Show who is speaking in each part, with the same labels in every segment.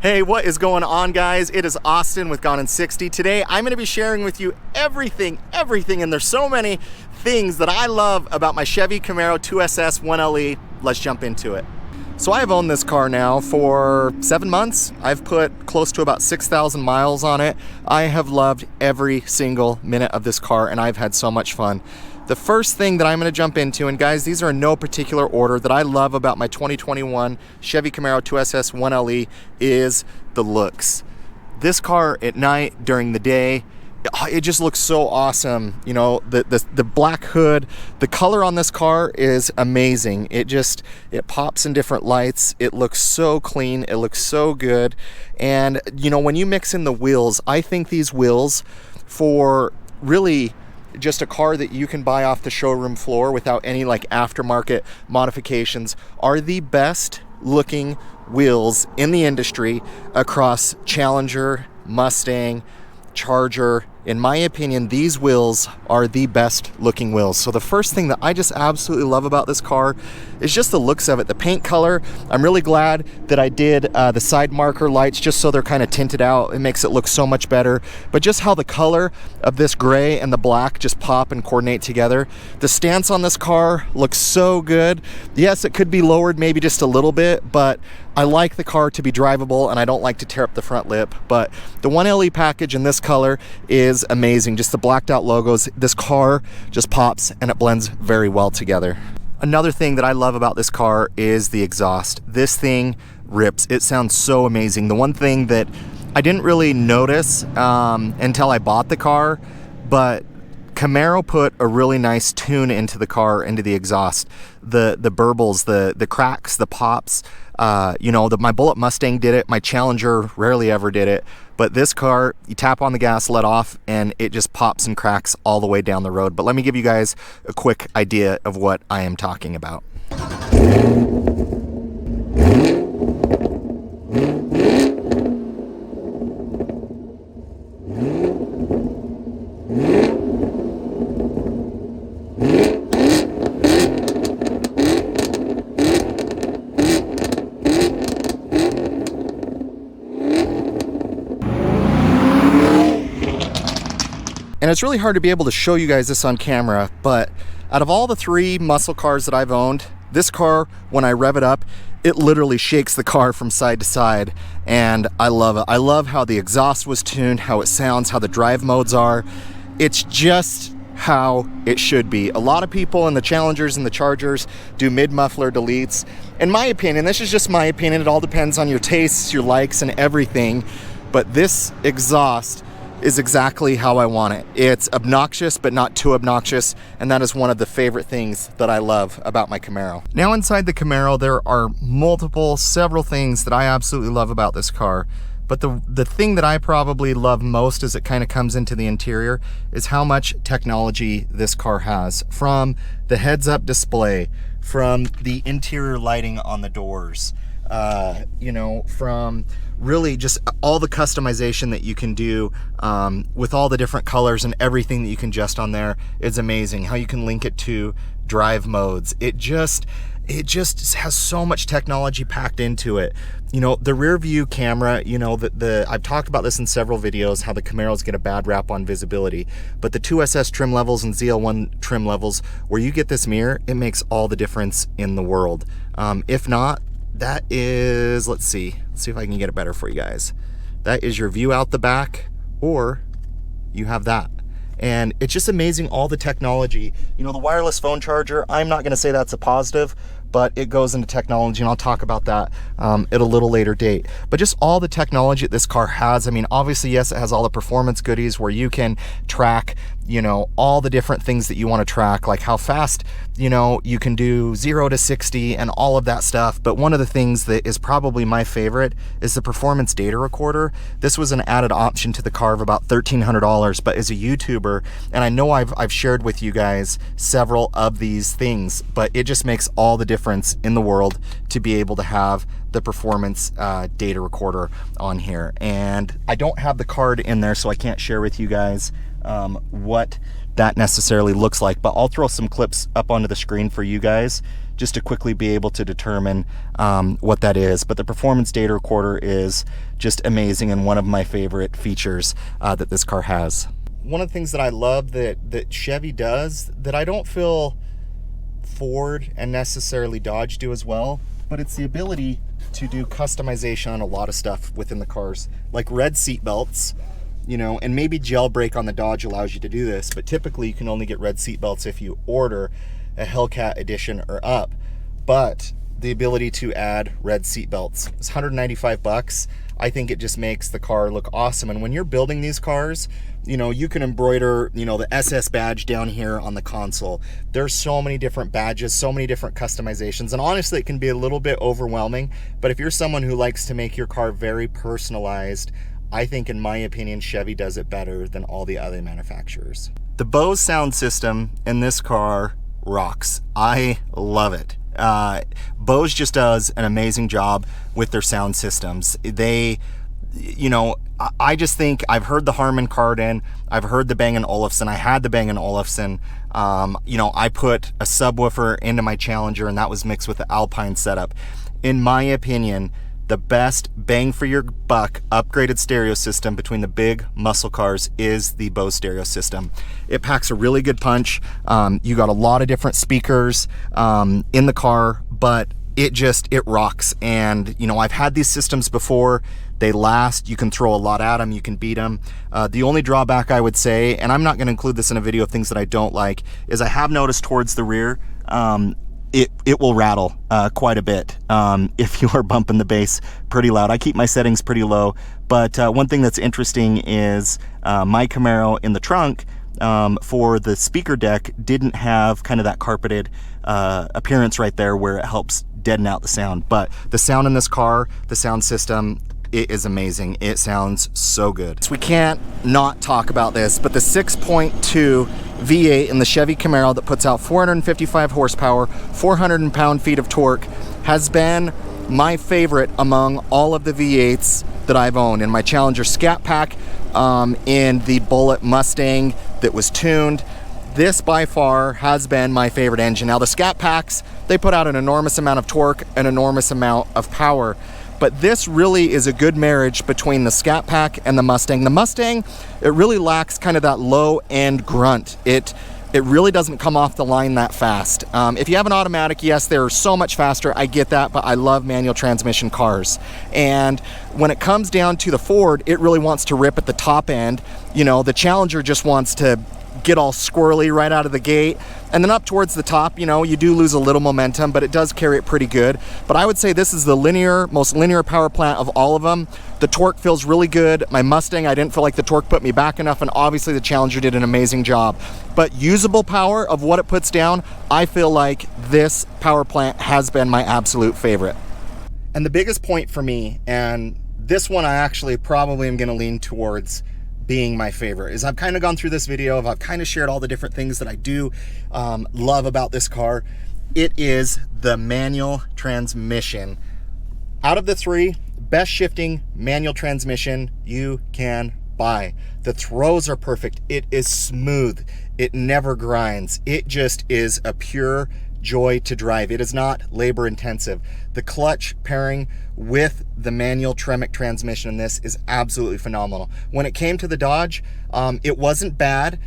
Speaker 1: Hey, what is going on, guys? It is Austin with Gone in 60. Today, I'm going to be sharing with you everything, and there's so many things that I love about my Chevy Camaro 2SS 1LE. Let's jump into it. So I have owned this car now for 7 months. I've put close to about 6,000 miles on it. I have loved every single minute of this car, and I've had so much fun. The first thing that I'm going to jump into, and guys, these are in no particular order, that I love about my 2021 Chevy Camaro 2SS 1LE is the looks. This car at night, during the day, it just looks so awesome. You know, the black hood, the color on this car is amazing. It pops in different lights. It looks so clean. It looks so good. And, you know, when you mix in the wheels, I think these wheels, for really just a car that you can buy off the showroom floor without any like aftermarket modifications, are the best looking wheels in the industry across Challenger, Mustang, Charger. In my opinion, these wheels are the best looking wheels. So the first thing that I just absolutely love about this car is just the looks of it. The paint color, I'm really glad that I did the side marker lights just so they're kind of tinted out. It makes it look so much better. But just how the color of this gray and the black just pop and coordinate together. The stance on this car looks so good. Yes, it could be lowered maybe just a little bit, but I like the car to be drivable and I don't like to tear up the front lip. But the 1LE package in this color is amazing. Just the blacked out logos. This car just pops and it blends very well together. Another thing that I love about this car is the exhaust. This thing rips. It sounds so amazing. The one thing that I didn't really notice until I bought the car, but Camaro put a really nice tune into the car, into the exhaust. The burbles, the cracks, the pops. You know, my Bullet Mustang did it. My Challenger rarely ever did it. But this car, you tap on the gas, let off, and it just pops and cracks all the way down the road. But let me give you guys a quick idea of what I am talking about. And it's really hard to be able to show you guys this on camera, but out of all the 3 muscle cars that I've owned, this car, when I rev it up, it literally shakes the car from side to side, and I love it. I love how the exhaust was tuned, how it sounds, how the drive modes are. It's just how it should be. A lot of people in the Challengers and the Chargers do mid-muffler deletes. In my opinion, this is just my opinion, it all depends on your tastes, your likes, and everything, but this exhaust is exactly how I want it. It's obnoxious, but not too obnoxious, and that is one of the favorite things that I love about my Camaro. Now inside the Camaro, there are several things that I absolutely love about this car, but the thing that I probably love most as it kind of comes into the interior is how much technology this car has. From the heads-up display, from the interior lighting on the doors, you know, from really just all the customization that you can do with all the different colors and everything that you can adjust on there is amazing. How you can link it to drive modes. It just has so much technology packed into it. You know, the rear view camera, you know, I've talked about this in several videos, how the Camaros get a bad rap on visibility, but the 2SS trim levels and ZL1 trim levels, where you get this mirror, it makes all the difference in the world. If not, that is, let's see if I can get it better for you guys. That is your view out the back, or you have that. And it's just amazing, all the technology. You know, the wireless phone charger, I'm not gonna say that's a positive, but it goes into technology, and I'll talk about that at a little later date. But just all the technology that this car has, I mean, obviously, yes, it has all the performance goodies where you can track, you know, all the different things that you want to track, like how fast, you know, you can do 0 to 60 and all of that stuff. But one of the things that is probably my favorite is the performance data recorder. This was an added option to the car of about $1,300, but as a YouTuber, and I know I've shared with you guys several of these things, but it just makes all the difference in the world to be able to have the performance data recorder on here. And I don't have the card in there, so I can't share with you guys what that necessarily looks like, but I'll throw some clips up onto the screen for you guys just to quickly be able to determine what that is. But the performance data recorder is just amazing and one of my favorite features that this car has. One of the things that I love that Chevy does that I don't feel Ford and necessarily Dodge do as well, but it's the ability to do customization on a lot of stuff within the cars, like red seat belts, you know, and maybe gel brake on the Dodge allows you to do this, but typically you can only get red seat belts if you order a Hellcat edition or up. But the ability to add red seat belts is $195. I think it just makes the car look awesome. And when you're building these cars, you know, you can embroider, you know, the SS badge down here on the console. There's so many different badges, so many different customizations, and honestly, it can be a little bit overwhelming. But if you're someone who likes to make your car very personalized, I think, in my opinion, Chevy does it better than all the other manufacturers. The Bose sound system in this car rocks. I love it. Bose just does an amazing job with their sound systems. They, you know, I just think I've heard the Harman Kardon, I've heard the Bang & Olufsen, I had the Bang & Olufsen. You know, I put a subwoofer into my Challenger and that was mixed with the Alpine setup. In my opinion, the best bang for your buck upgraded stereo system between the big muscle cars is the Bose stereo system. It packs a really good punch. You got a lot of different speakers in the car, but it rocks. And you know, I've had these systems before. They last. You can throw a lot at them. You can beat them. The only drawback I would say, and I'm not going to include this in a video of things that I don't like, is I have noticed towards the rear, it will rattle quite a bit if you are bumping the bass pretty loud. I keep my settings pretty low, but one thing that's interesting is my Camaro in the trunk for the speaker deck didn't have kind of that carpeted appearance right there where it helps deaden out the sound. But the sound in this car, the sound system, it is amazing. It sounds so good. So we can't not talk about this, but the 6.2 V8 in the Chevy Camaro that puts out 455 horsepower, 400 pound-feet of torque has been my favorite among all of the V8s that I've owned. In my Challenger Scat Pack, in the Bullitt Mustang that was tuned, this by far has been my favorite engine. Now the Scat Packs, they put out an enormous amount of torque, an enormous amount of power, but this really is a good marriage between the Scat Pack and the Mustang. The Mustang, it really lacks kind of that low-end grunt. It really doesn't come off the line that fast. If you have an automatic, yes, they're so much faster, I get that, but I love manual transmission cars. And when it comes down to the Ford, it really wants to rip at the top end. You know, the Challenger just wants to get all squirrely right out of the gate, and then up towards the top, you know, you do lose a little momentum, but it does carry it pretty good. But I would say this is the most linear power plant of all of them. The torque feels really good. My Mustang, I didn't feel like the torque put me back enough, and obviously the Challenger did an amazing job. But usable power of what it puts down, I feel like this power plant has been my absolute favorite. And the biggest point for me, and this one I actually probably am going to lean towards being my favorite, is I've kind of gone through this video, I've kind of shared all the different things that I do love about this car. It is the manual transmission. Out of the three, best shifting manual transmission you can buy. The throws are perfect. It is smooth. It never grinds. It just is a pure joy to drive. It is not labor intensive. The clutch pairing with the manual Tremec transmission in this is absolutely phenomenal. When it came to the Dodge, it wasn't bad.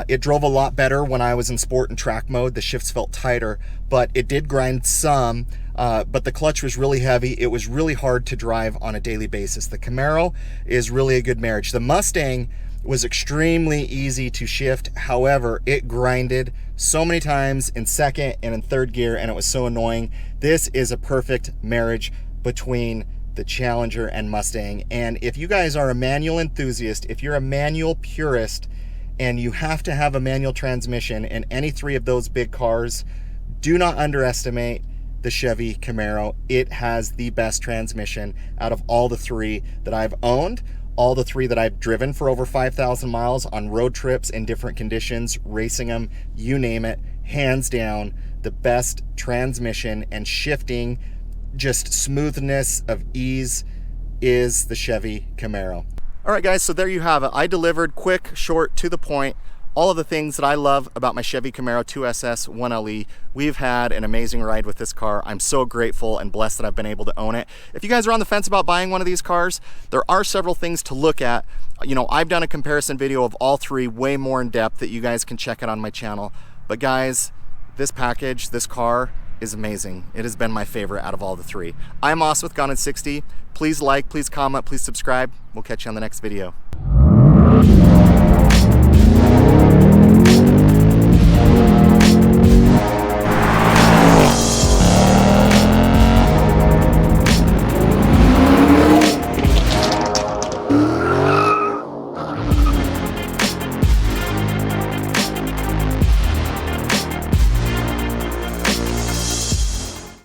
Speaker 1: It drove a lot better when I was in sport and track mode. The shifts felt tighter, but it did grind some. But the clutch was really heavy. It was really hard to drive on a daily basis. The Camaro is really a good marriage. The Mustang was extremely easy to shift. However, it grinded so many times in second and in third gear, and it was so annoying. This is a perfect marriage between the Challenger and Mustang. And if you guys are a manual enthusiast, if you're a manual purist and you have to have a manual transmission in any three of those big cars, do not underestimate the Chevy Camaro. It has the best transmission out of all the three that I've owned, all the three that I've driven for over 5,000 miles on road trips in different conditions, racing them, you name it. Hands down, the best transmission and shifting, just smoothness of ease, is the Chevy Camaro. All right, guys, so there you have it. I delivered quick, short, to the point all of the things that I love about my Chevy Camaro 2SS 1LE. We've had an amazing ride with this car. I'm so grateful and blessed that I've been able to own it. If you guys are on the fence about buying one of these cars, there are several things to look at. You know, I've done a comparison video of all three way more in depth that you guys can check it on my channel. But guys, this package, this car is amazing. It has been my favorite out of all the three. I'm Moss with Gone in 60. Please like, please comment, please subscribe. We'll catch you on the next video.